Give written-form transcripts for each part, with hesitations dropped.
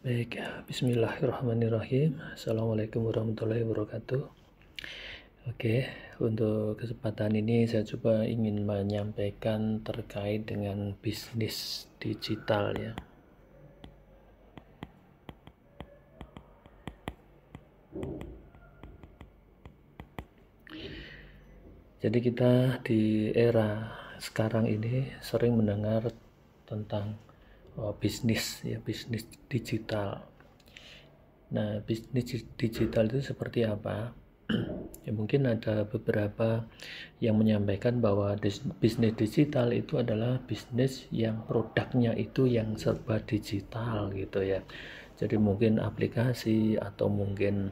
Baik, bismillahirrahmanirrahim. Assalamualaikum warahmatullahi wabarakatuh. Oke, untuk kesempatan ini saya coba ingin menyampaikan terkait dengan bisnis digital ya. Jadi kita di era sekarang ini sering mendengar tentang bisnis ya, bisnis digital. Nah, bisnis digital itu seperti apa? Ya, mungkin ada beberapa yang menyampaikan bahwa bisnis digital itu adalah bisnis yang produknya itu yang serba digital gitu ya. Jadi mungkin aplikasi atau mungkin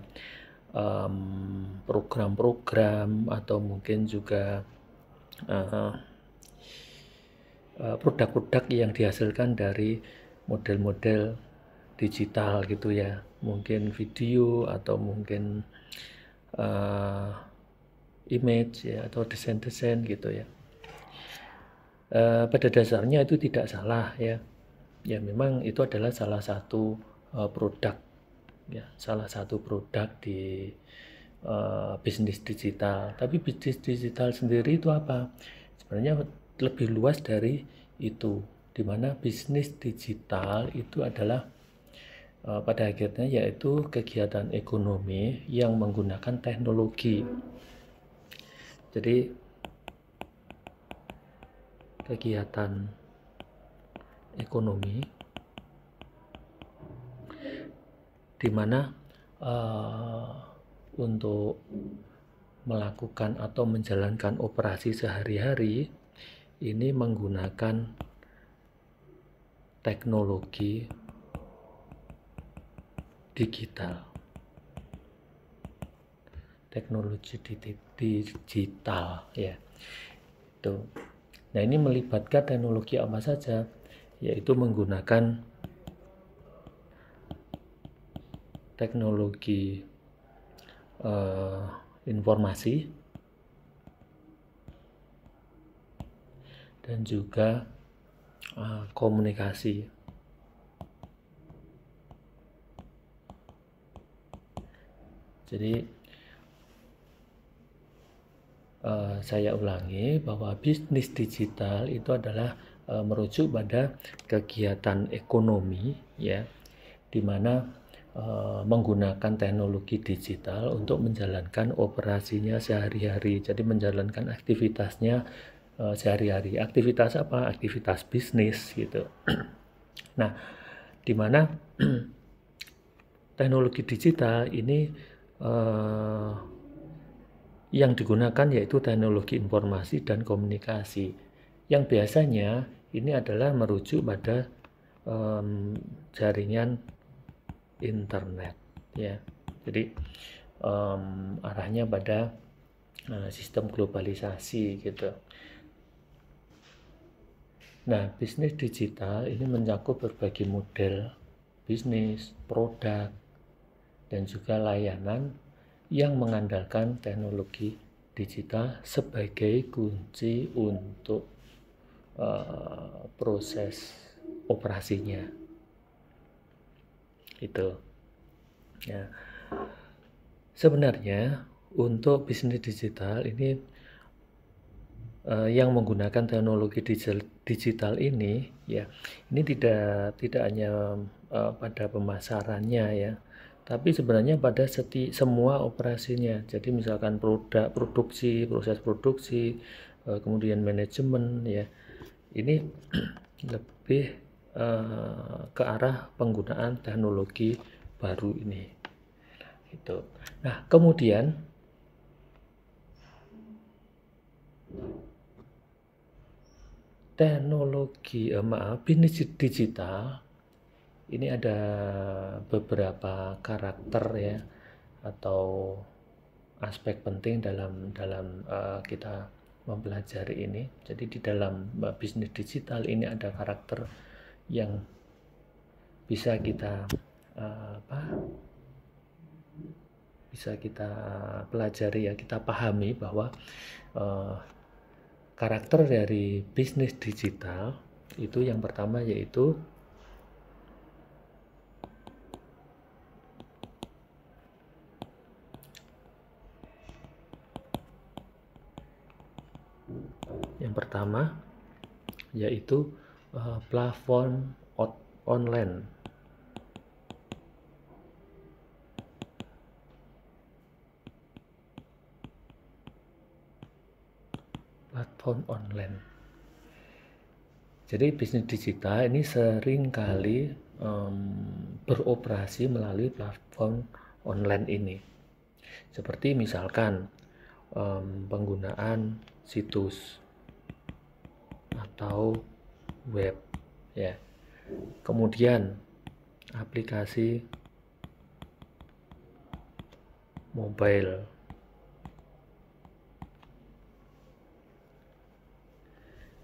program-program atau mungkin juga produk-produk yang dihasilkan dari model-model digital gitu ya, mungkin video atau mungkin image ya, atau desain-desain gitu ya. Pada dasarnya itu tidak salah ya. Ya memang itu adalah salah satu produk ya, salah satu produk di bisnis digital. Tapi bisnis digital sendiri itu apa? Sebenarnya lebih luas dari itu, di mana bisnis digital itu adalah pada akhirnya yaitu kegiatan ekonomi yang menggunakan teknologi. Jadi kegiatan ekonomi di mana untuk melakukan atau menjalankan operasi sehari-hari ini menggunakan teknologi digital. Teknologi digital ya. Itu. Nah, ini melibatkan teknologi apa saja? Yaitu menggunakan teknologi informasi dan juga komunikasi. Jadi saya ulangi bahwa bisnis digital itu adalah merujuk pada kegiatan ekonomi ya, di mana menggunakan teknologi digital untuk menjalankan operasinya sehari-hari. Jadi menjalankan aktivitasnya sehari-hari. Aktivitas apa? Aktivitas bisnis gitu. Nah, di mana teknologi digital ini yang digunakan yaitu teknologi informasi dan komunikasi. Yang biasanya ini adalah merujuk pada jaringan internet ya. Jadi arahnya pada sistem globalisasi gitu. Nah, bisnis digital ini mencakup berbagai model bisnis, produk, dan juga layanan yang mengandalkan teknologi digital sebagai kunci untuk proses operasinya. Itu. Ya. Sebenarnya untuk bisnis digital ini yang menggunakan teknologi digital ini ya, ini tidak hanya pada pemasarannya ya, tapi sebenarnya pada semua operasinya. Jadi misalkan produksi, proses produksi, kemudian manajemen ya, ini lebih ke arah penggunaan teknologi baru ini gitu. Nah, kemudian teknologi bisnis digital ini ada beberapa karakter ya, atau aspek penting dalam kita mempelajari ini. Jadi di dalam bisnis digital ini ada karakter yang bisa kita pelajari ya, kita pahami bahwa karakter dari bisnis digital itu yang pertama yaitu pertama yaitu platform online. Platform online. Jadi bisnis digital ini sering kali beroperasi melalui platform online ini. Seperti misalkan penggunaan situs atau web, ya. Kemudian aplikasi mobile,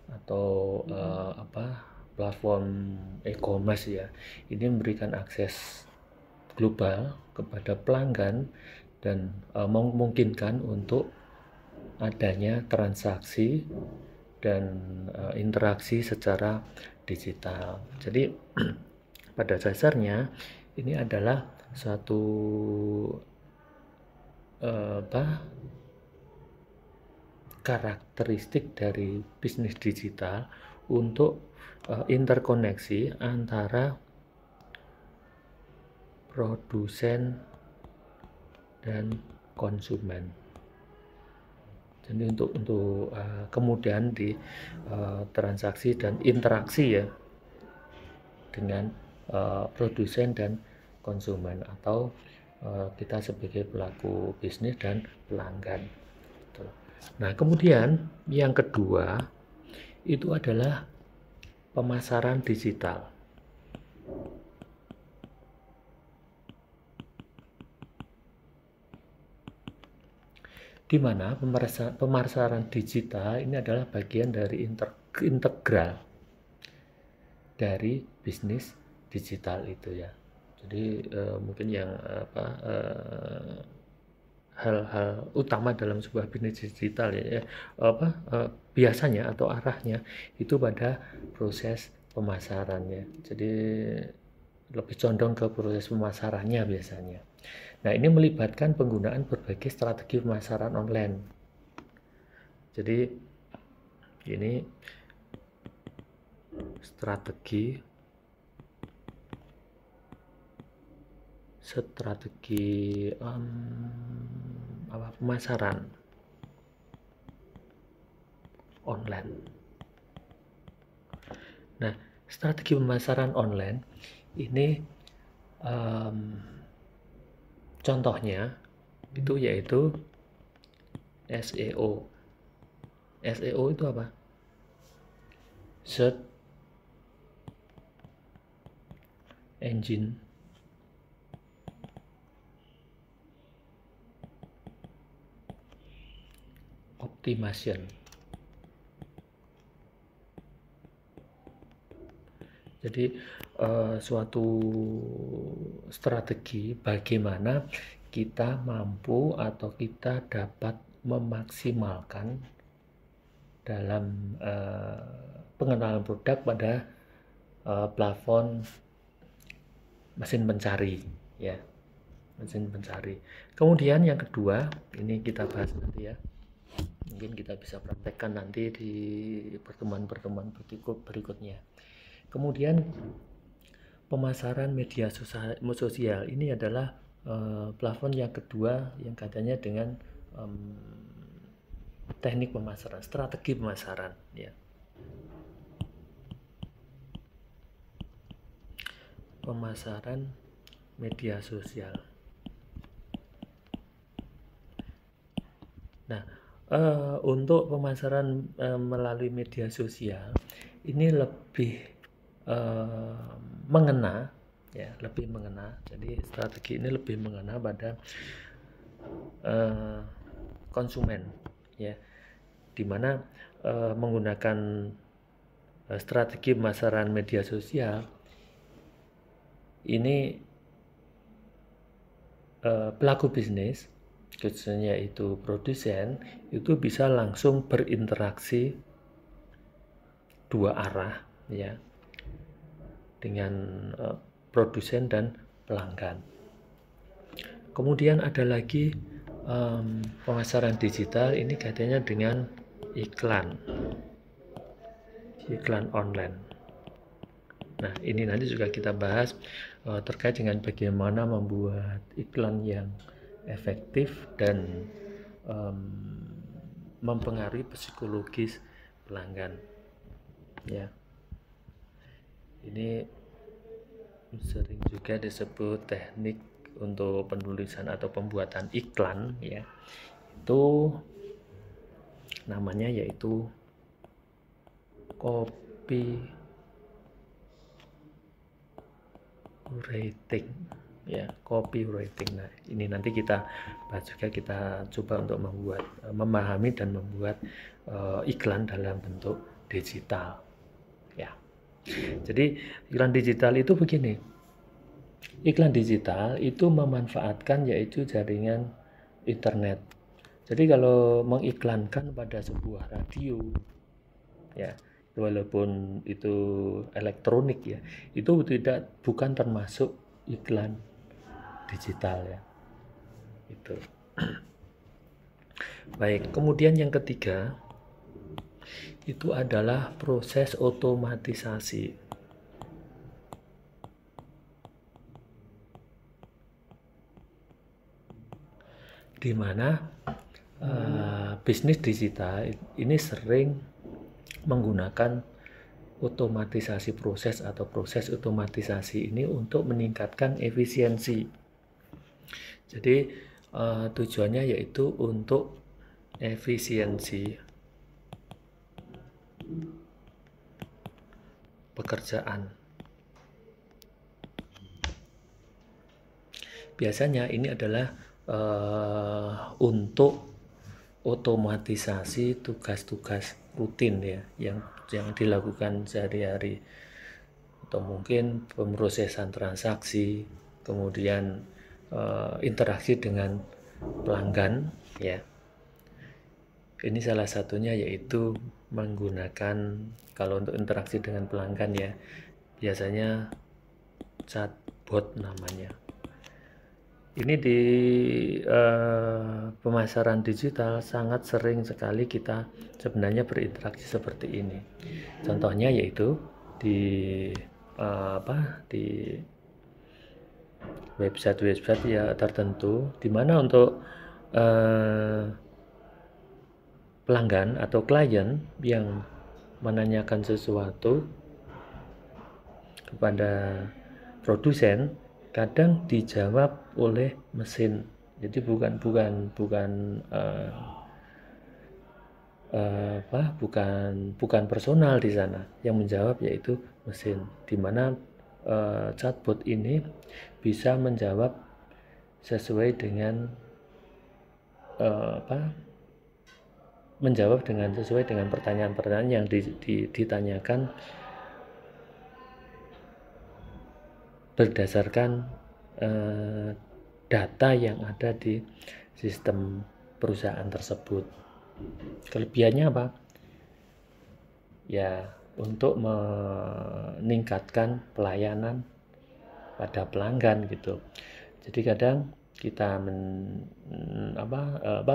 atau platform e-commerce, ya. Ini memberikan akses global kepada pelanggan dan memungkinkan untuk adanya transaksi dan interaksi secara digital. Jadi pada dasarnya ini adalah suatu karakteristik dari bisnis digital untuk interkoneksi antara produsen dan konsumen. Jadi untuk kemudian di transaksi dan interaksi, ya, dengan produsen dan konsumen, atau kita sebagai pelaku bisnis dan pelanggan. Nah, kemudian yang kedua itu adalah pemasaran digital. Di mana pemasaran digital ini adalah bagian dari integral dari bisnis digital itu, ya. Jadi mungkin yang hal-hal utama dalam sebuah bisnis digital, ya, biasanya atau arahnya itu pada proses pemasarannya. Jadi lebih condong ke proses pemasarannya biasanya. Nah, ini melibatkan penggunaan berbagai strategi pemasaran online. Jadi ini strategi pemasaran online. Nah, strategi pemasaran online ini contohnya itu yaitu SEO. SEO itu apa? Search Engine Optimization. Jadi suatu strategi bagaimana kita mampu atau kita dapat memaksimalkan dalam pengenalan produk pada platform mesin pencari, ya, mesin pencari. Kemudian yang kedua, ini kita bahas nanti, ya. Mungkin kita bisa praktekkan nanti di pertemuan-pertemuan berikutnya. Kemudian pemasaran media sosial ini adalah platform yang kedua yang katanya dengan teknik pemasaran, strategi pemasaran, ya. Pemasaran media sosial. Nah, untuk pemasaran melalui media sosial ini lebih mengena, ya, lebih mengena. Jadi strategi ini lebih mengena pada konsumen, ya, dimana menggunakan strategi pemasaran media sosial ini pelaku bisnis, khususnya itu produsen, itu bisa langsung berinteraksi dua arah, ya, dengan produsen dan pelanggan. Kemudian ada lagi pemasaran digital ini katanya dengan iklan. iklan online. Nah, ini nanti juga kita bahas terkait dengan bagaimana membuat iklan yang efektif dan mempengaruhi psikologis pelanggan. Ya, ini sering juga disebut teknik untuk penulisan atau pembuatan iklan, ya. Itu namanya yaitu copywriting, ya, copywriting. Nah, ini nanti kita bahas juga, kita coba untuk memahami dan membuat iklan dalam bentuk digital, ya. Jadi iklan digital itu begini, iklan digital itu memanfaatkan yaitu jaringan internet. Jadi kalau mengiklankan pada sebuah radio, ya, walaupun itu elektronik, ya, itu bukan termasuk iklan digital, ya. Itu. Baik, kemudian yang ketiga itu adalah proses otomatisasi. Di mana bisnis digital ini sering menggunakan otomatisasi proses atau proses otomatisasi ini untuk meningkatkan efisiensi. Jadi tujuannya yaitu untuk efisiensi pekerjaan. Biasanya ini adalah untuk otomatisasi tugas-tugas rutin, ya, yang dilakukan sehari-hari, atau mungkin pemrosesan transaksi, kemudian interaksi dengan pelanggan, ya. Ini salah satunya yaitu menggunakan, kalau untuk interaksi dengan pelanggan, ya, biasanya chatbot namanya. Ini di pemasaran digital sangat sering sekali kita sebenarnya berinteraksi seperti ini. Contohnya yaitu di di website ya tertentu, di mana untuk pelanggan atau klien yang menanyakan sesuatu kepada produsen, kadang dijawab oleh mesin. Jadi bukan personal di sana yang menjawab, yaitu mesin. Di mana chatbot ini bisa menjawab sesuai dengan sesuai dengan pertanyaan-pertanyaan yang ditanyakan berdasarkan data yang ada di sistem perusahaan tersebut. Kelebihannya apa? Ya, untuk meningkatkan pelayanan pada pelanggan, gitu. Jadi kadang kita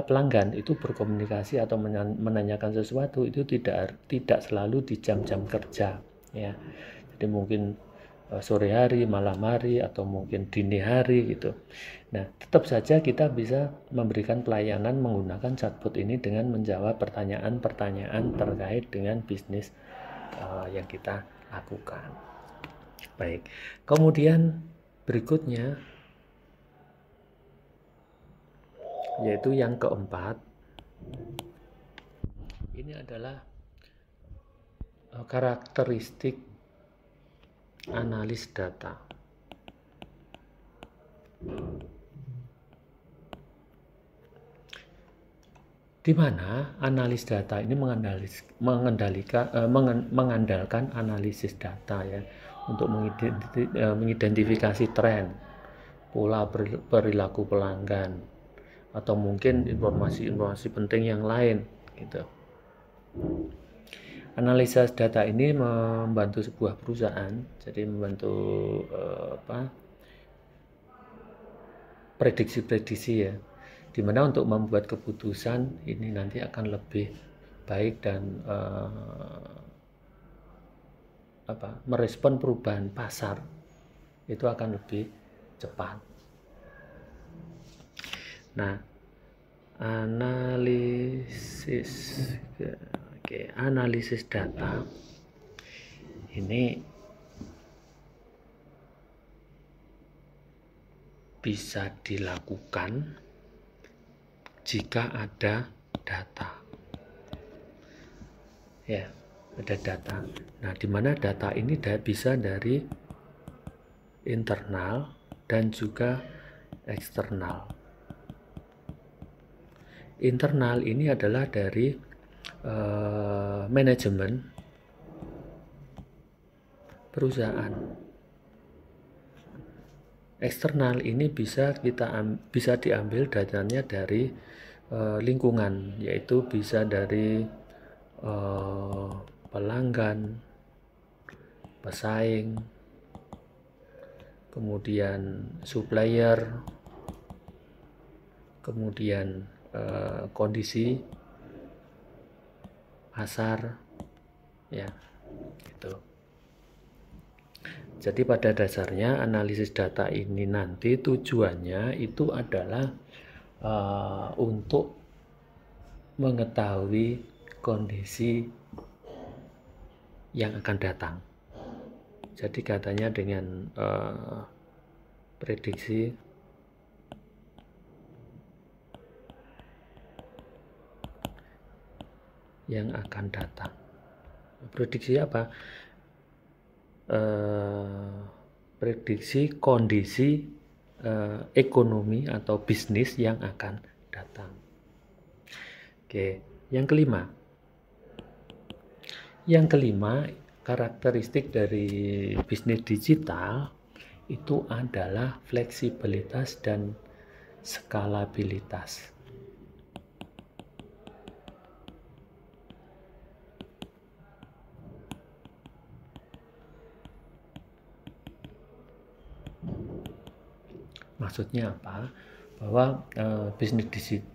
pelanggan itu berkomunikasi atau menanyakan sesuatu itu tidak selalu di jam-jam kerja, ya. Jadi mungkin sore hari, malam hari, atau mungkin dini hari, gitu. Nah, tetap saja kita bisa memberikan pelayanan menggunakan chatbot ini dengan menjawab pertanyaan-pertanyaan terkait dengan bisnis yang kita lakukan. Baik, kemudian berikutnya yaitu yang keempat, ini adalah karakteristik analis data. Di mana analis data ini mengandalkan analisis data, ya, untuk mengidentifikasi tren, pola perilaku pelanggan, atau mungkin informasi-informasi penting yang lain, gitu. Analisa data ini membantu sebuah perusahaan, jadi membantu prediksi-prediksi, ya, dimana untuk membuat keputusan ini nanti akan lebih baik dan merespon perubahan pasar itu akan lebih cepat. Nah, analisis data ini bisa dilakukan jika ada data. Ya, ada data. Nah, di mana data ini bisa dari internal dan juga eksternal. Internal ini adalah dari manajemen perusahaan. Eksternal ini bisa diambil datanya dari lingkungan, yaitu bisa dari pelanggan, pesaing, kemudian supplier, kemudian kondisi pasar, ya, gitu. Jadi pada dasarnya analisis data ini nanti tujuannya itu adalah untuk mengetahui kondisi yang akan datang. Jadi katanya dengan prediksi yang akan datang. Prediksi apa? Prediksi kondisi ekonomi atau bisnis yang akan datang. Oke, yang kelima. Yang kelima, karakteristik dari bisnis digital itu adalah fleksibilitas dan skalabilitas. Maksudnya apa? Bahwa bisnis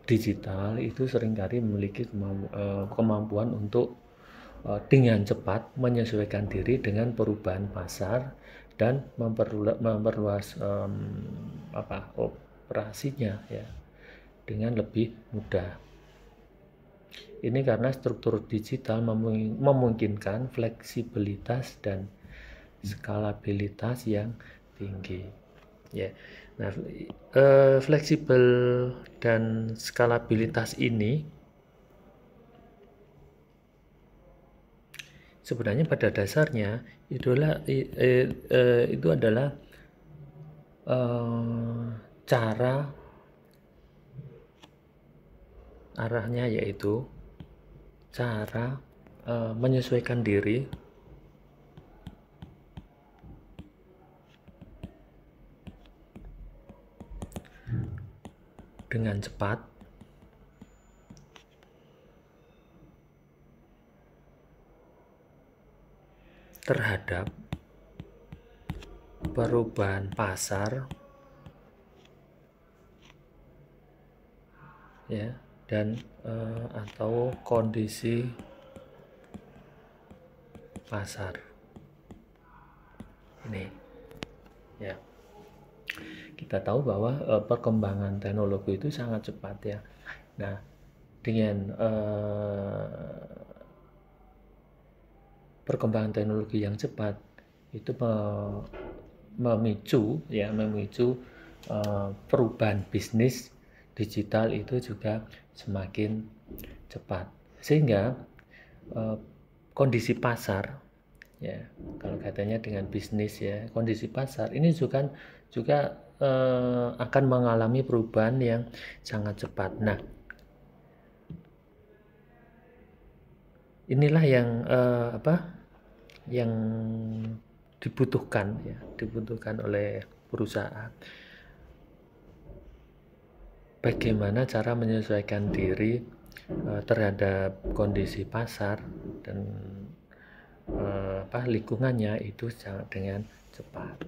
digital itu seringkali memiliki kemampuan untuk dengan cepat menyesuaikan diri dengan perubahan pasar dan memperluas operasinya ya dengan lebih mudah. Ini karena struktur digital memungkinkan fleksibilitas dan skalabilitas yang tinggi. Ya, nah, fleksibel dan skalabilitas ini sebenarnya pada dasarnya itu adalah cara arahnya, yaitu cara menyesuaikan diri dengan cepat terhadap perubahan pasar ya, dan atau kondisi pasar ini ya. Kita tahu bahwa perkembangan teknologi itu sangat cepat ya. Nah, dengan perkembangan teknologi yang cepat itu memicu perubahan bisnis digital itu juga semakin cepat, sehingga kondisi pasar ya, kalau katanya dengan bisnis ya, kondisi pasar ini juga akan mengalami perubahan yang sangat cepat. Nah, inilah yang dibutuhkan oleh perusahaan. Bagaimana cara menyesuaikan diri terhadap kondisi pasar dan lingkungannya itu dengan cepat.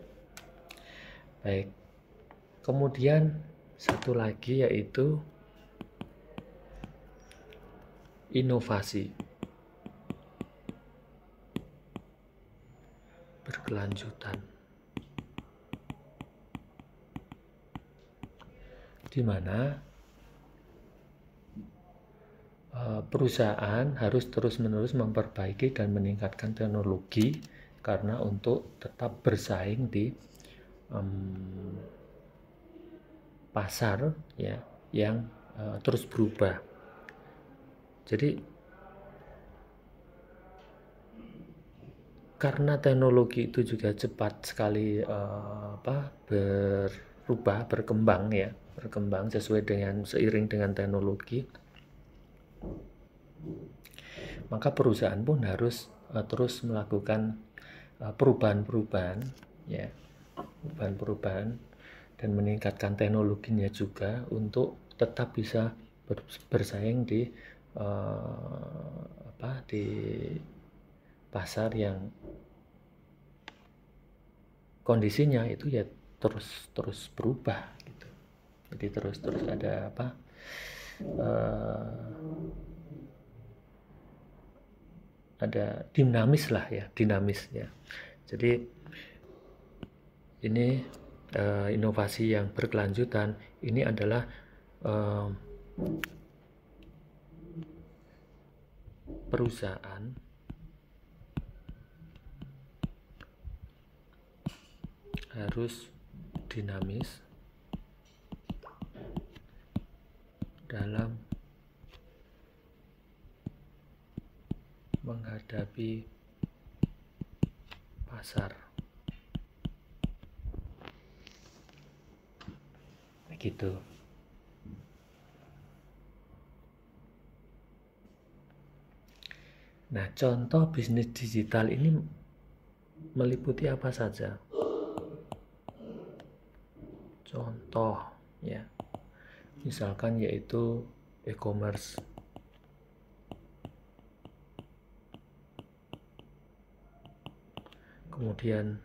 Baik. Kemudian satu lagi yaitu inovasi. berkelanjutan, di mana perusahaan harus terus-menerus memperbaiki dan meningkatkan teknologi karena untuk tetap bersaing di pasar ya yang terus berubah. Jadi karena teknologi itu juga cepat sekali berubah, berkembang sesuai dengan seiring dengan teknologi, maka perusahaan pun harus terus melakukan perubahan-perubahan dan meningkatkan teknologinya juga untuk tetap bisa bersaing di pasar yang kondisinya itu ya terus berubah gitu. Jadi terus ada ada dinamis ya. Jadi ini inovasi yang berkelanjutan ini adalah perusahaan harus dinamis dalam menghadapi pasar. Begitu. Nah, contoh bisnis digital ini meliputi apa saja? Contoh ya. Misalkan yaitu e-commerce. Kemudian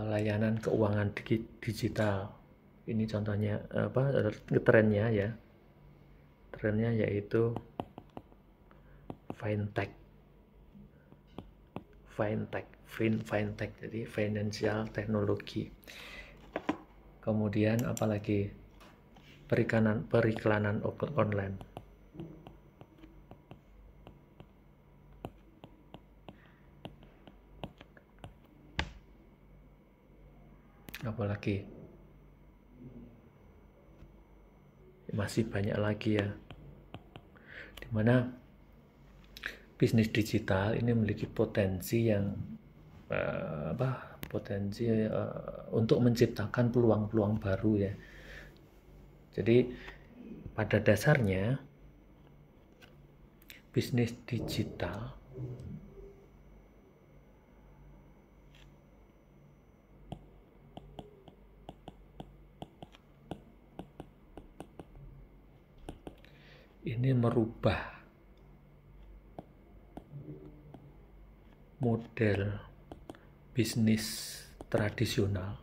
layanan keuangan digital. Ini contohnya trennya ya. Trennya yaitu fintech, jadi financial technology. Kemudian apalagi periklanan online. Apalagi masih banyak lagi ya, dimana bisnis digital ini memiliki potensi yang untuk menciptakan peluang-peluang baru ya. Jadi pada dasarnya bisnis digital ini merubah model bisnis tradisional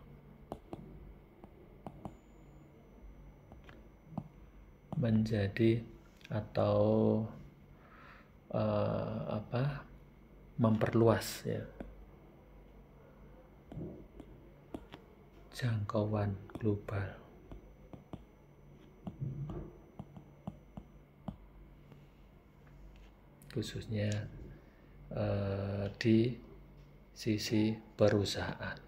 menjadi atau memperluas ya jangkauan global. Khususnya di sisi perusahaan.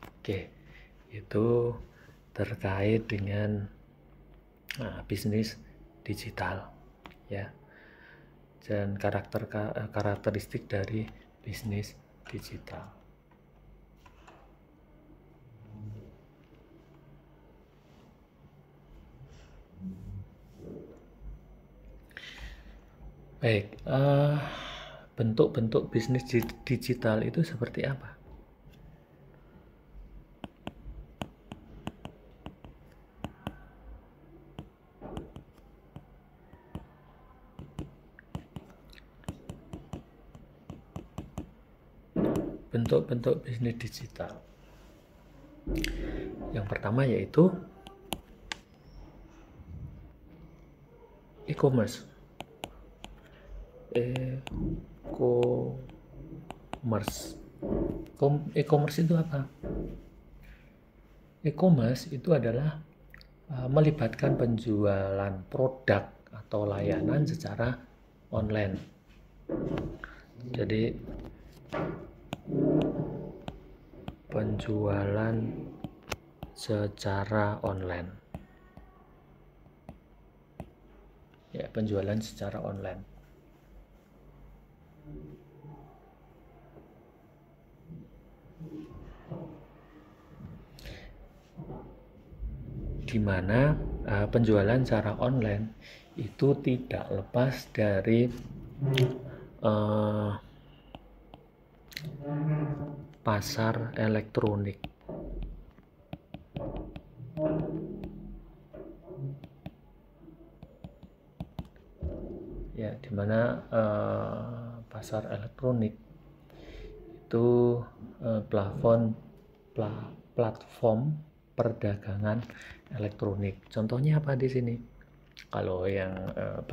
Oke, itu terkait dengan bisnis digital ya, dan karakteristik dari bisnis digital. Baik, bentuk-bentuk bisnis digital itu seperti apa? Bentuk-bentuk bisnis digital. Yang pertama yaitu e-commerce. e-commerce. E-commerce itu apa? E-commerce itu adalah melibatkan penjualan produk atau layanan secara online. Jadi penjualan secara online. Ya, penjualan secara online. Di mana penjualan secara online itu tidak lepas dari pasar elektronik. Ya, di mana pasar elektronik itu platform perdagangan elektronik. Contohnya apa di sini? Kalau yang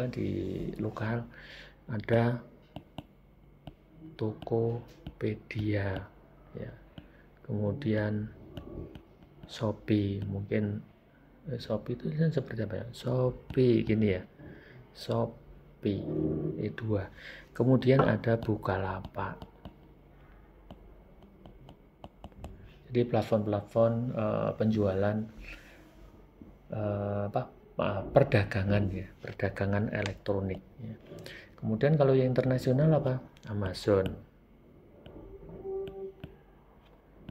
di lokal ada Tokopedia, ya. Kemudian Shopee, mungkin Shopee itu seperti apa ya? Shopee gini ya. Shopee dua. Kemudian ada Bukalapak. Jadi platform-platform penjualan perdagangan ya, perdagangan elektronik ya. Kemudian kalau yang internasional apa? Amazon.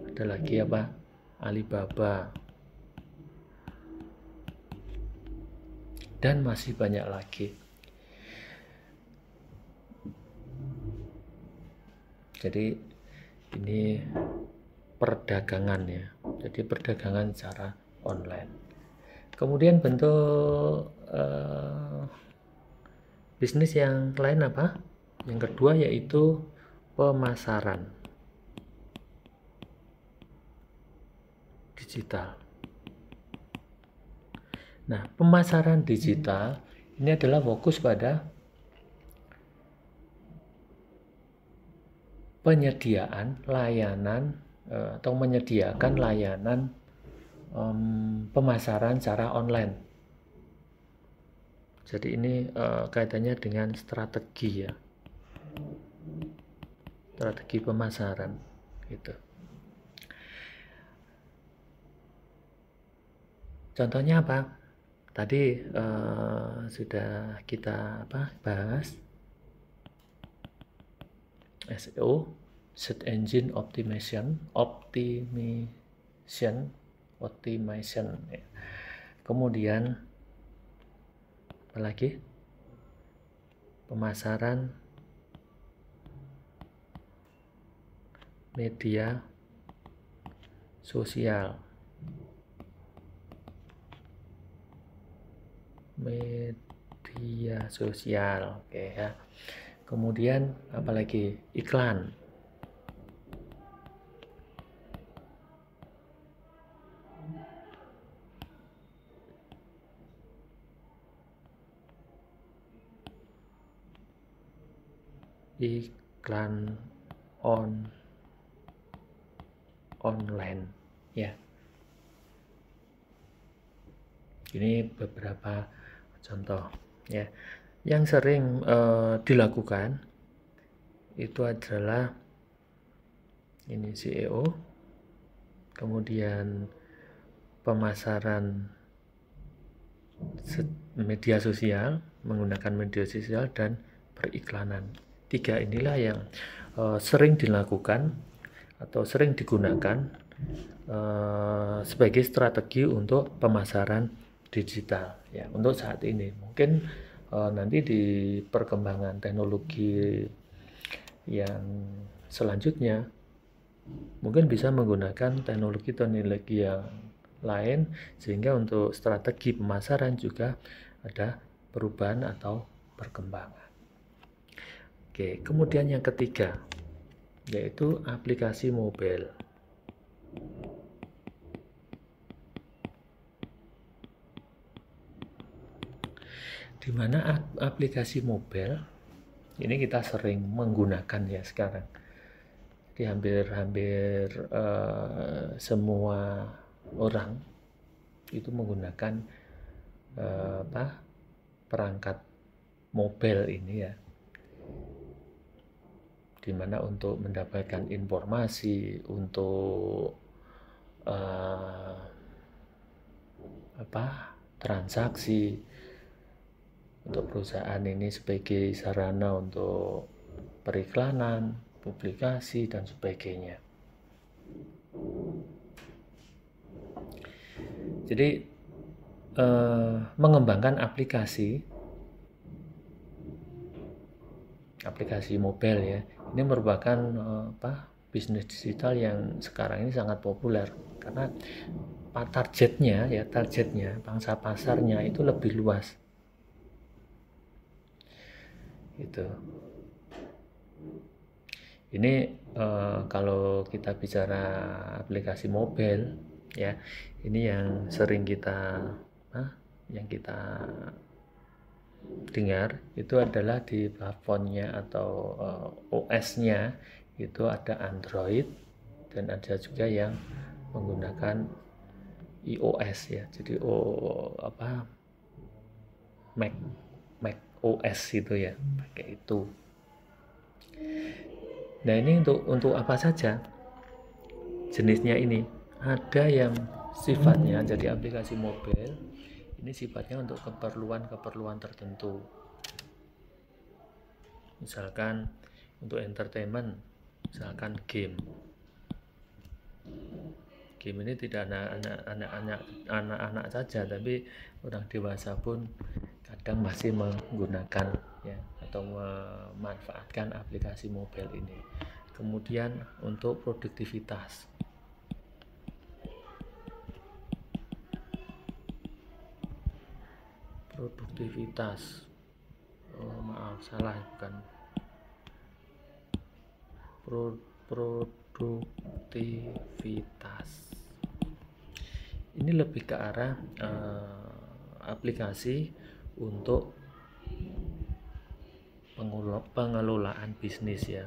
Ada lagi apa? Alibaba. Dan masih banyak lagi. Jadi ini perdagangan ya. Jadi perdagangan secara online. Kemudian bentuk bisnis yang lain apa? Yang kedua yaitu pemasaran digital. Nah, pemasaran digital ini adalah fokus pada penyediaan layanan atau menyediakan layanan pemasaran secara online. Jadi ini kaitannya dengan strategi ya, strategi pemasaran gitu. Contohnya apa? Tadi sudah kita bahas SEO, Search Engine Optimization ya. Kemudian apa lagi? Pemasaran media sosial. Oke ya. Kemudian apalagi? Iklan. Iklan online ya. Ini beberapa contoh ya. Yang sering dilakukan itu adalah ini SEO, kemudian pemasaran media sosial, menggunakan media sosial, dan periklanan. 3 inilah yang sering dilakukan atau sering digunakan sebagai strategi untuk pemasaran digital ya untuk saat ini. Mungkin nanti di perkembangan teknologi yang selanjutnya mungkin bisa menggunakan teknologi yang lain, sehingga untuk strategi pemasaran juga ada perubahan atau perkembangan. Oke, kemudian yang ketiga yaitu aplikasi mobile. Di mana aplikasi mobile Ini kita sering menggunakan ya sekarang. Jadi hampir semua orang itu menggunakan perangkat mobile ini ya, dimana untuk mendapatkan informasi, untuk transaksi untuk perusahaan ini sebagai sarana untuk periklanan, publikasi dan sebagainya. Jadi mengembangkan aplikasi mobile ya, ini merupakan bisnis digital yang sekarang ini sangat populer karena targetnya pangsa pasarnya itu lebih luas. Gitu. Ini kalau kita bicara aplikasi mobile ya, ini yang sering kita dengar itu adalah di platformnya atau OS-nya itu ada Android dan ada juga yang menggunakan iOS ya. Jadi Mac OS itu ya, pakai itu. Nah, ini untuk apa saja jenisnya ini? Ada yang sifatnya jadi aplikasi mobile, ini sifatnya untuk keperluan tertentu. Misalkan untuk entertainment, misalkan game. Game ini tidak anak-anak saja, tapi orang dewasa pun kadang masih menggunakan ya, atau memanfaatkan aplikasi mobile ini. Kemudian untuk produktivitas, produktivitas ini lebih ke arah aplikasi untuk pengelolaan bisnis ya,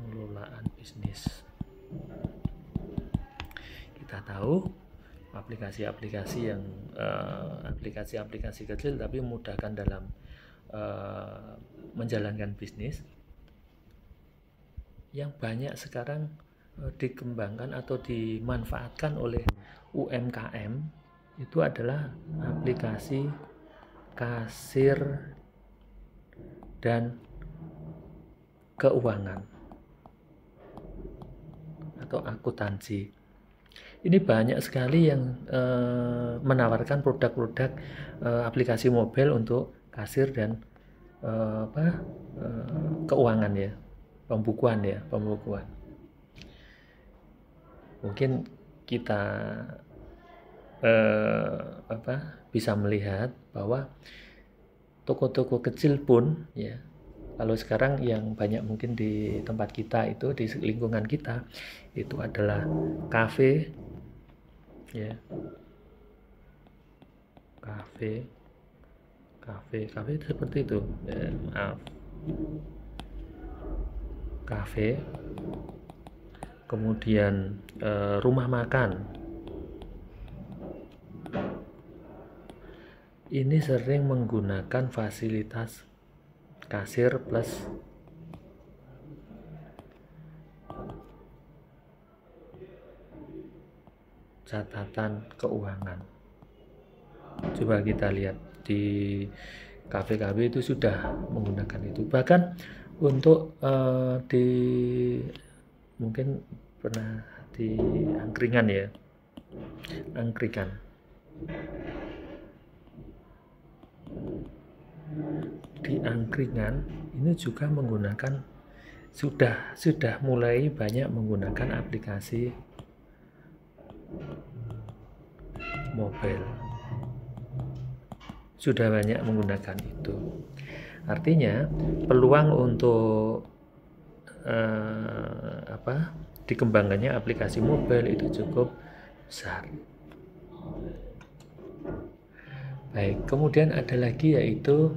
pengelolaan bisnis. Kita tahu aplikasi-aplikasi yang aplikasi kecil tapi memudahkan dalam menjalankan bisnis yang banyak sekarang dikembangkan atau dimanfaatkan oleh UMKM itu adalah aplikasi kasir dan keuangan atau akuntansi. Ini banyak sekali yang menawarkan produk-produk aplikasi mobile untuk kasir dan keuangan ya, pembukuan. Mungkin kita bisa melihat bahwa toko-toko kecil pun ya, kalau sekarang yang banyak mungkin di tempat kita itu, di lingkungan kita itu adalah kafe ya, kafe seperti itu kafe, kemudian rumah makan ini sering menggunakan fasilitas kasir plus catatan keuangan. Coba kita lihat di kafe-kafe itu sudah menggunakan itu. Bahkan untuk mungkin pernah di angkringan ya, di angkringan ini juga menggunakan sudah mulai banyak menggunakan aplikasi mobile, sudah banyak menggunakan itu. Artinya peluang untuk dikembangkannya aplikasi mobile itu cukup besar. Baik, kemudian ada lagi yaitu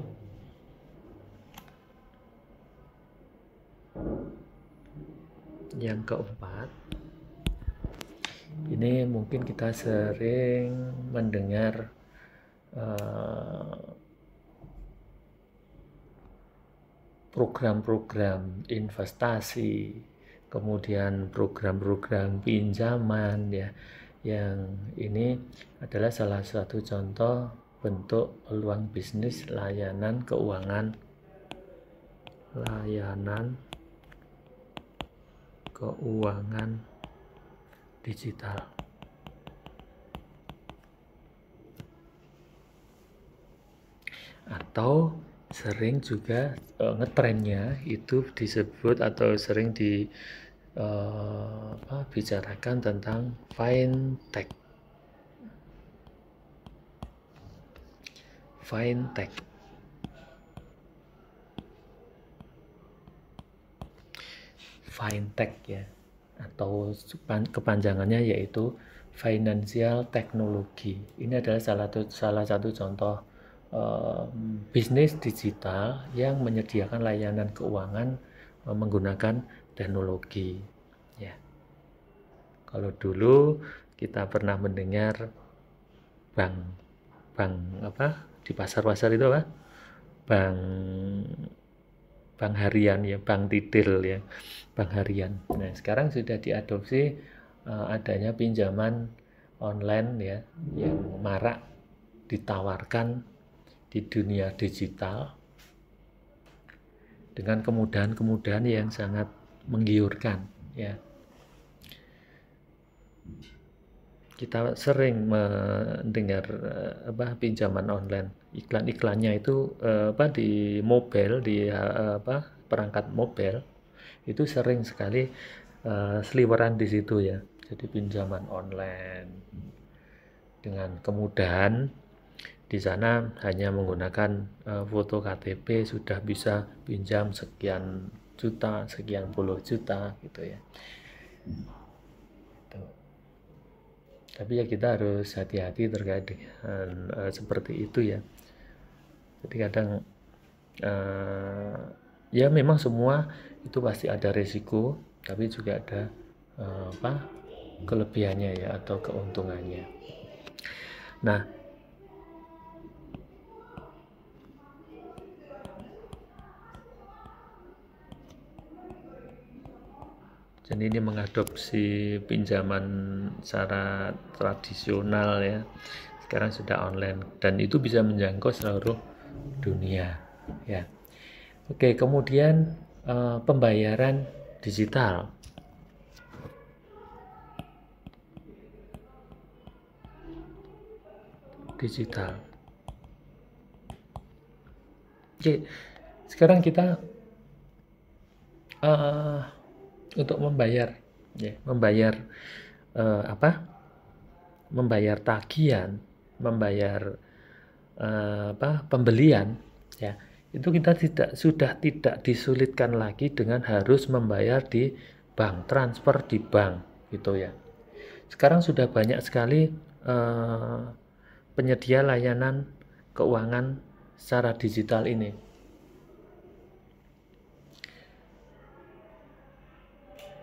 yang keempat. Ini mungkin kita sering mendengar program-program investasi, kemudian program-program pinjaman ya, yang ini adalah salah satu contoh bentuk peluang bisnis layanan keuangan digital. Atau sering juga ngetrennya itu disebut atau sering bicarakan tentang fintech. Fintech ya, atau kepanjangannya yaitu financial technology. Ini adalah salah satu contoh bisnis digital yang menyediakan layanan keuangan menggunakan teknologi ya. Kalau dulu kita pernah mendengar bank di pasar-pasar itu apa? Bank harian ya, bank titil ya, bank harian. Nah, sekarang sudah diadopsi adanya pinjaman online ya, yang marak ditawarkan di dunia digital dengan kemudahan-kemudahan yang sangat menggiurkan ya. Kita sering mendengar pinjaman online, iklan-iklannya itu di mobile, di perangkat mobile itu sering sekali seliweran di situ ya. Jadi pinjaman online dengan kemudahan, di sana hanya menggunakan foto KTP sudah bisa pinjam sekian juta, sekian puluh juta gitu ya. Tapi ya kita harus hati-hati terkait dengan seperti itu ya. Jadi kadang ya memang semua itu pasti ada resiko, tapi juga ada kelebihannya ya, atau keuntungannya. Nah, jadi ini mengadopsi pinjaman secara tradisional ya, sekarang sudah online dan itu bisa menjangkau seluruh dunia ya. Oke, kemudian pembayaran digital. Oke, sekarang kita untuk membayar membayar tagihan, membayar pembelian ya, itu kita sudah tidak disulitkan lagi dengan harus membayar di bank, transfer di bank gitu ya. Sekarang sudah banyak sekali penyedia layanan keuangan secara digital ini.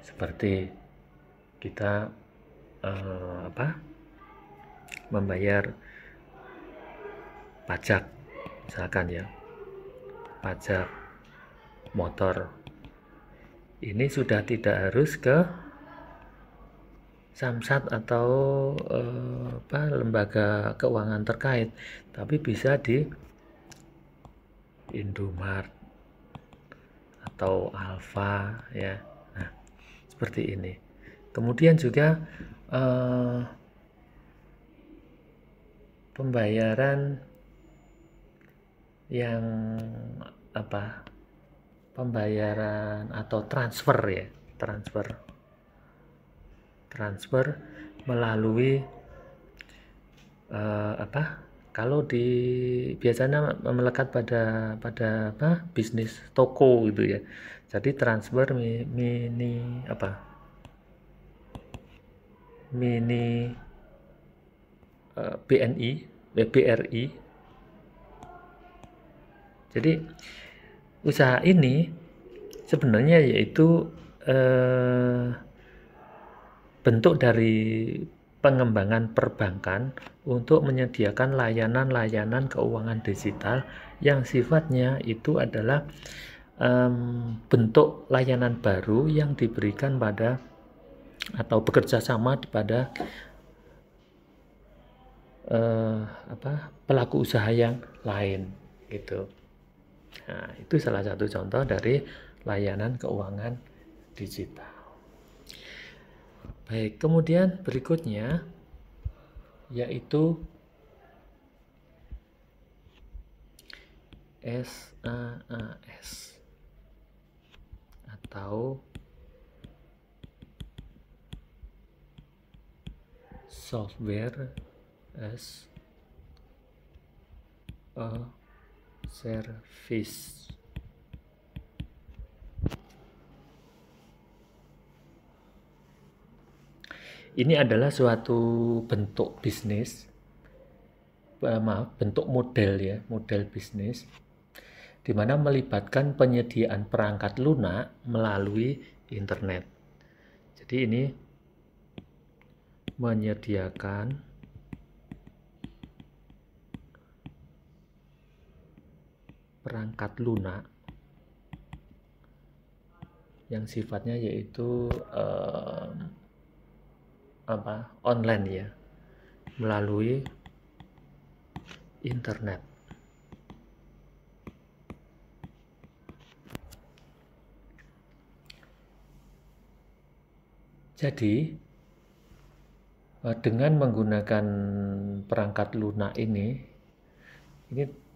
Seperti kita membayar pajak, misalkan ya, pajak motor, ini sudah tidak harus ke Samsat atau lembaga keuangan terkait, tapi bisa di Indomart atau Alfa ya. Nah, seperti ini. Kemudian juga pembayaran yang pembayaran atau transfer ya, transfer melalui kalau biasanya melekat pada bisnis toko gitu ya. Jadi transfer mini BNI, BRI Jadi usaha ini sebenarnya yaitu bentuk dari pengembangan perbankan untuk menyediakan layanan-layanan keuangan digital yang sifatnya itu adalah bentuk layanan baru yang diberikan pada atau bekerja sama pada pelaku usaha yang lain gitu. Nah, itu salah satu contoh dari layanan keuangan digital. Baik, kemudian berikutnya yaitu SaaS atau Software as a Service. Ini adalah suatu bentuk bisnis, bentuk model ya, model bisnis, di mana melibatkan penyediaan perangkat lunak melalui internet. Jadi ini menyediakan perangkat lunak yang sifatnya yaitu online ya, melalui internet. Jadi dengan menggunakan perangkat lunak ini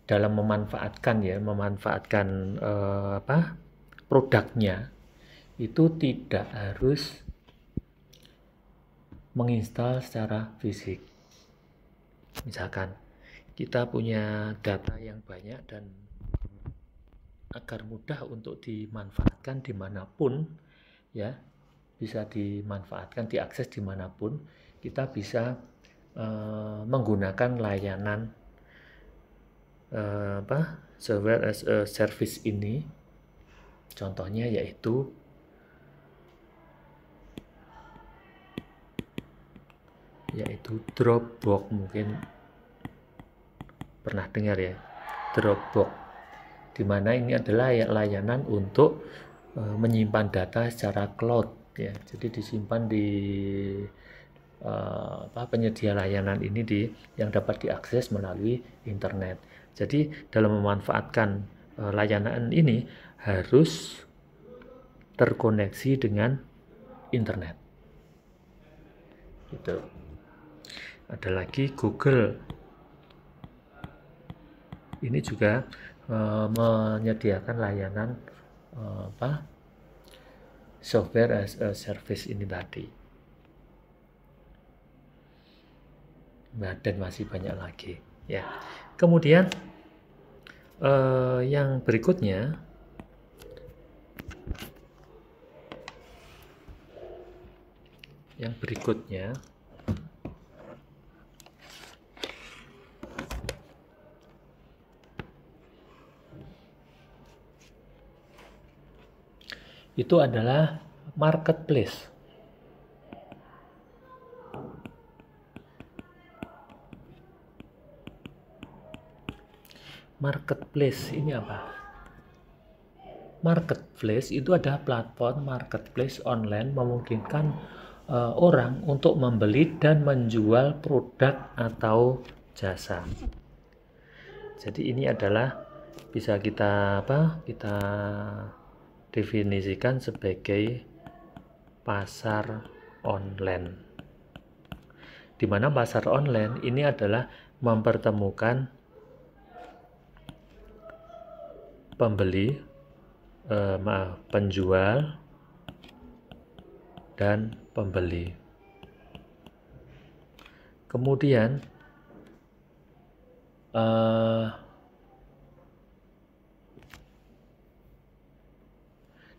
dalam memanfaatkan produknya itu tidak harus menginstal secara fisik. Misalkan kita punya data yang banyak dan agar mudah untuk dimanfaatkan dimanapun ya, bisa dimanfaatkan, diakses dimanapun, kita bisa menggunakan layanan Software as a Service ini. Contohnya yaitu Dropbox, mungkin pernah dengar ya, Dropbox, di mana ini adalah layanan untuk menyimpan data secara cloud ya. Jadi disimpan di penyedia layanan ini yang dapat diakses melalui internet. Jadi dalam memanfaatkan layanan ini harus terkoneksi dengan internet. Gitu. Ada lagi Google. Ini juga menyediakan layanan Software as a Service ini tadi. Nah, dan masih banyak lagi ya. Kemudian yang berikutnya itu adalah marketplace. Marketplace ini apa? Marketplace itu adalah platform marketplace online memungkinkan orang untuk membeli dan menjual produk atau jasa. Jadi ini adalah bisa kita definisikan sebagai pasar online, di mana pasar online ini adalah mempertemukan penjual dan pembeli. Kemudian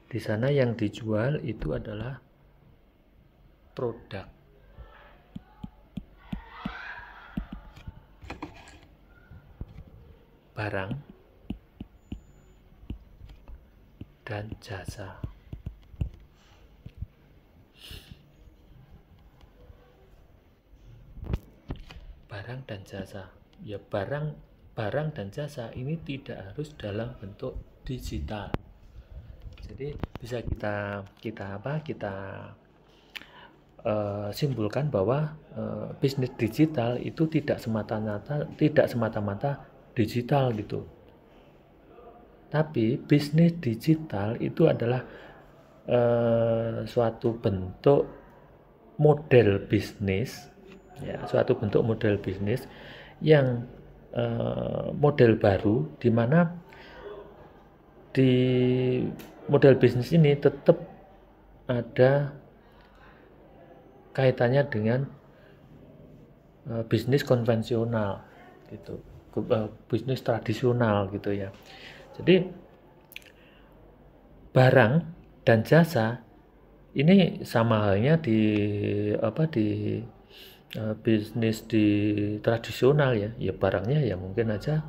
di sana yang dijual itu adalah produk, barang dan jasa. Barang dan jasa, ya barang dan jasa ini tidak harus dalam bentuk digital. Jadi bisa kita simpulkan bahwa bisnis digital itu tidak semata-mata digital gitu. Tapi bisnis digital itu adalah suatu bentuk model bisnis, ya, suatu bentuk model bisnis yang model baru, di mana di model bisnis ini tetap ada kaitannya dengan bisnis konvensional gitu, bisnis tradisional gitu ya. Jadi barang dan jasa ini sama halnya di bisnis di tradisional ya. Ya barangnya ya mungkin aja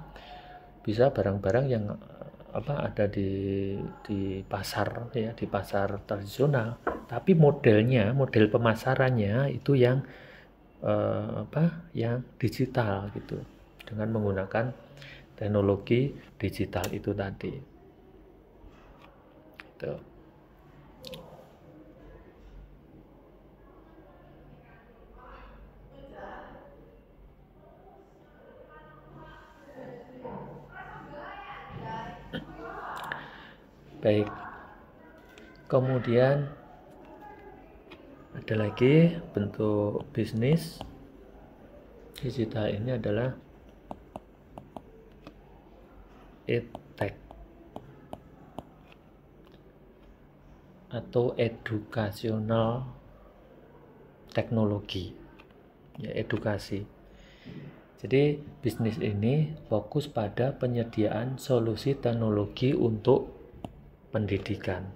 bisa barang-barang yang ada di pasar ya, di pasar tradisional, tapi model pemasarannya itu yang yang digital gitu, dengan menggunakan teknologi digital itu tadi gitu. Baik, kemudian ada lagi bentuk bisnis digital ini adalah edtech atau educational teknologi, ya, edukasi. Jadi bisnis ini fokus pada penyediaan solusi teknologi untuk pendidikan.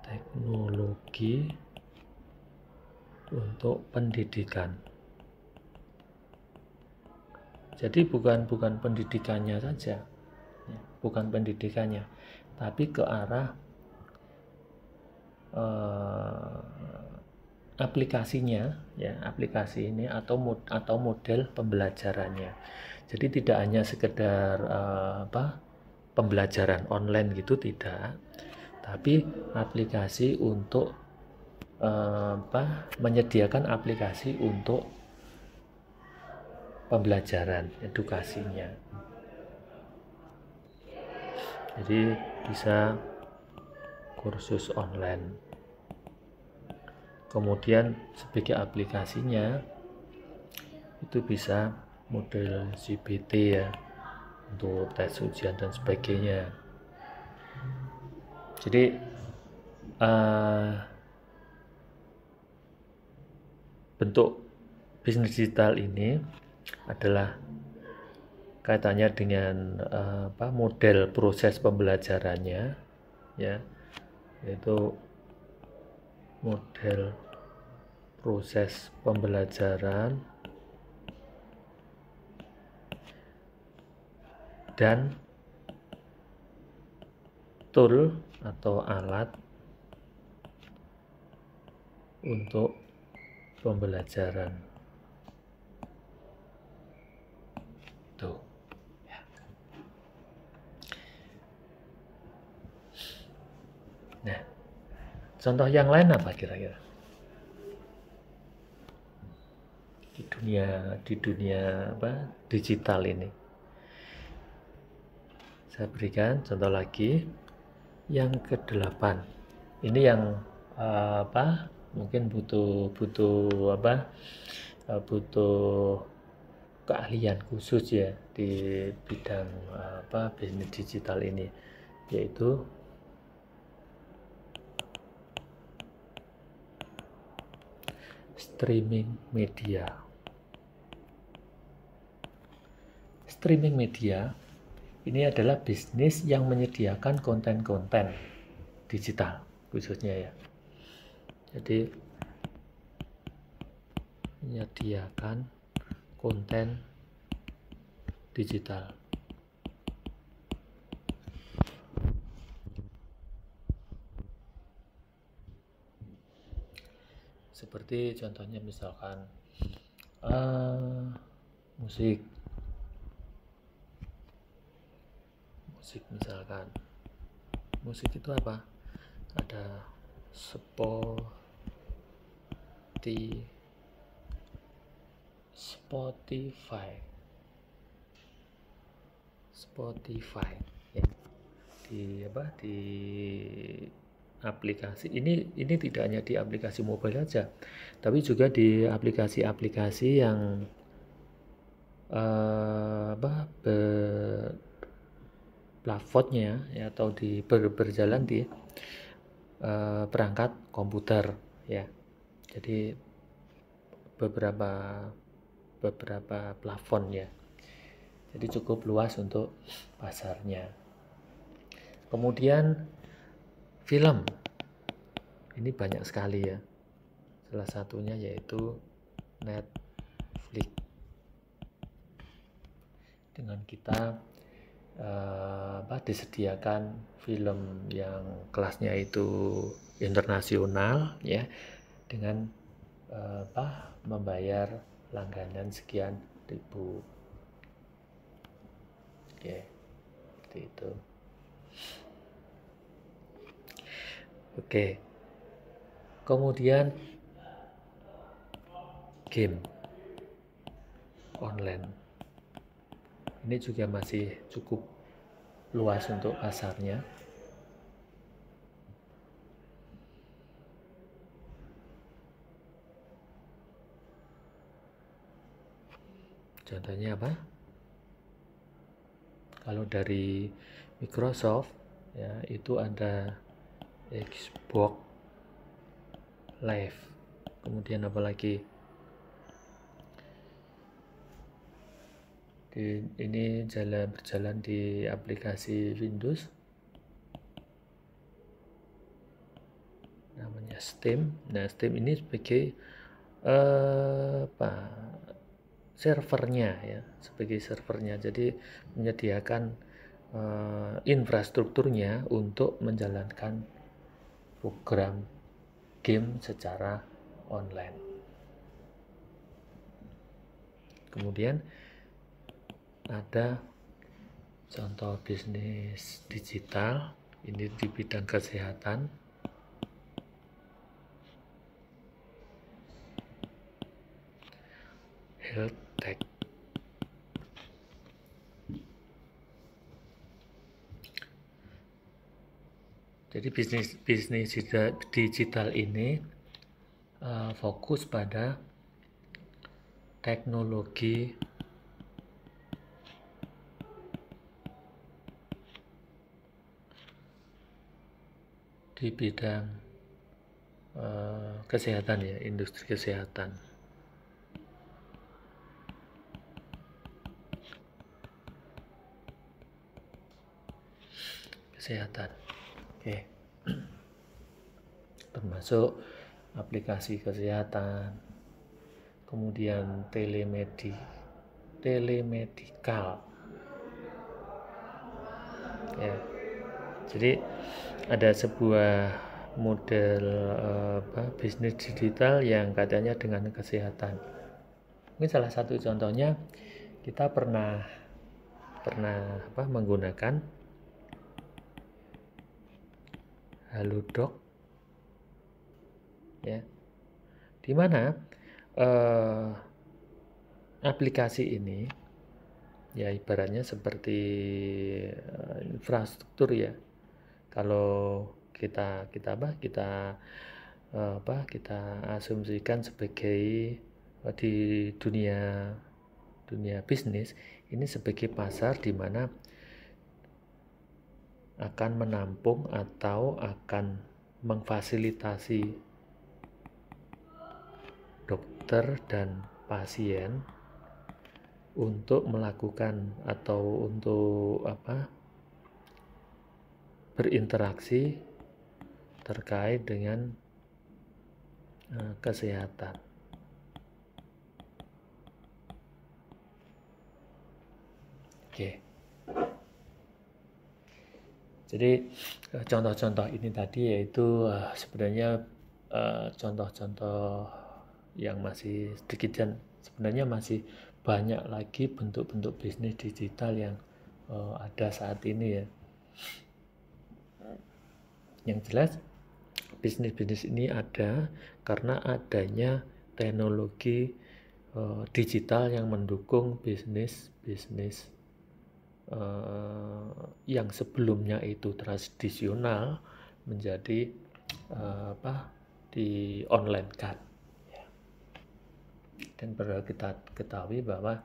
Teknologi untuk pendidikan. Jadi bukan pendidikannya saja, bukan pendidikannya, tapi ke arah aplikasinya, ya, aplikasi ini atau model pembelajarannya. Jadi tidak hanya sekedar pembelajaran online gitu, tidak, tapi aplikasi untuk menyediakan aplikasi untuk pembelajaran edukasinya. Jadi bisa kursus online. Kemudian sebagai aplikasinya itu bisa model CBT ya, untuk tes ujian dan sebagainya. Jadi bentuk bisnis digital ini adalah kaitannya dengan model proses pembelajarannya, ya, yaitu model proses pembelajaran dan tool atau alat untuk pembelajaran. Tuh. Nah, contoh yang lain apa kira-kira? Di dunia digital ini. Saya berikan contoh lagi yang ke-8. Ini yang mungkin butuh keahlian khusus ya di bidang bisnis digital ini, yaitu streaming media. Streaming media ini adalah bisnis yang menyediakan konten-konten digital khususnya ya. Jadi menyediakan konten digital. Seperti contohnya misalkan musik misalkan. Musik itu apa? Ada Spotify ya. Di aplikasi ini tidak hanya di aplikasi mobile aja, tapi juga di aplikasi-aplikasi yang platformnya ya, atau berjalan di perangkat komputer ya. Jadi beberapa platform ya. Jadi cukup luas untuk pasarnya. Kemudian film. Ini banyak sekali ya. Salah satunya yaitu Netflix. Dengan kita disediakan film yang kelasnya itu internasional ya, dengan membayar langganan sekian ribu. Oke, seperti itu. Oke. Kemudian game online. Ini juga masih cukup luas untuk pasarnya. Contohnya apa? Kalau dari Microsoft ya, itu ada Xbox Live. Kemudian apa lagi? Ini berjalan di aplikasi Windows, namanya Steam. Nah, Steam ini sebagai servernya ya, sebagai servernya. Jadi menyediakan infrastrukturnya untuk menjalankan program game secara online. Kemudian ada contoh bisnis digital, ini di bidang kesehatan. Health tech. Jadi bisnis digital ini fokus pada teknologi di bidang kesehatan ya, industri kesehatan. Oke. Termasuk aplikasi kesehatan, kemudian telemedical ya. Jadi ada sebuah model bisnis digital yang katanya dengan kesehatan. Ini salah satu contohnya, kita pernah menggunakan Halodoc ya, di mana aplikasi ini ya ibaratnya seperti infrastruktur ya. Kalau kita asumsikan sebagai di dunia bisnis ini sebagai pasar di mana akan menampung atau akan memfasilitasi dokter dan pasien untuk melakukan atau untuk berinteraksi terkait dengan kesehatan. Oke. Jadi contoh-contoh ini tadi yaitu sebenarnya contoh-contoh yang masih sedikit, dan sebenarnya masih banyak lagi bentuk-bentuk bisnis digital yang ada saat ini ya. Yang jelas bisnis-bisnis ini ada karena adanya teknologi digital yang mendukung bisnis-bisnis yang sebelumnya itu tradisional menjadi di online kan. Dan perlu kita ketahui bahwa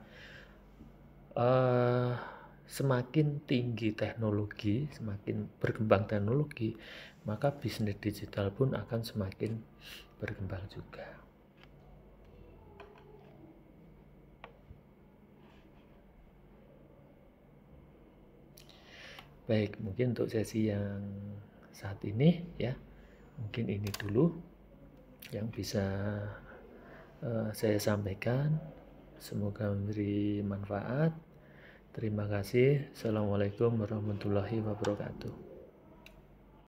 semakin tinggi teknologi, semakin berkembang teknologi, maka bisnis digital pun akan semakin berkembang juga. Baik, mungkin untuk sesi yang saat ini ya, mungkin ini dulu yang bisa saya sampaikan. Semoga memberi manfaat. Terima kasih. Assalamualaikum warahmatullahi wabarakatuh.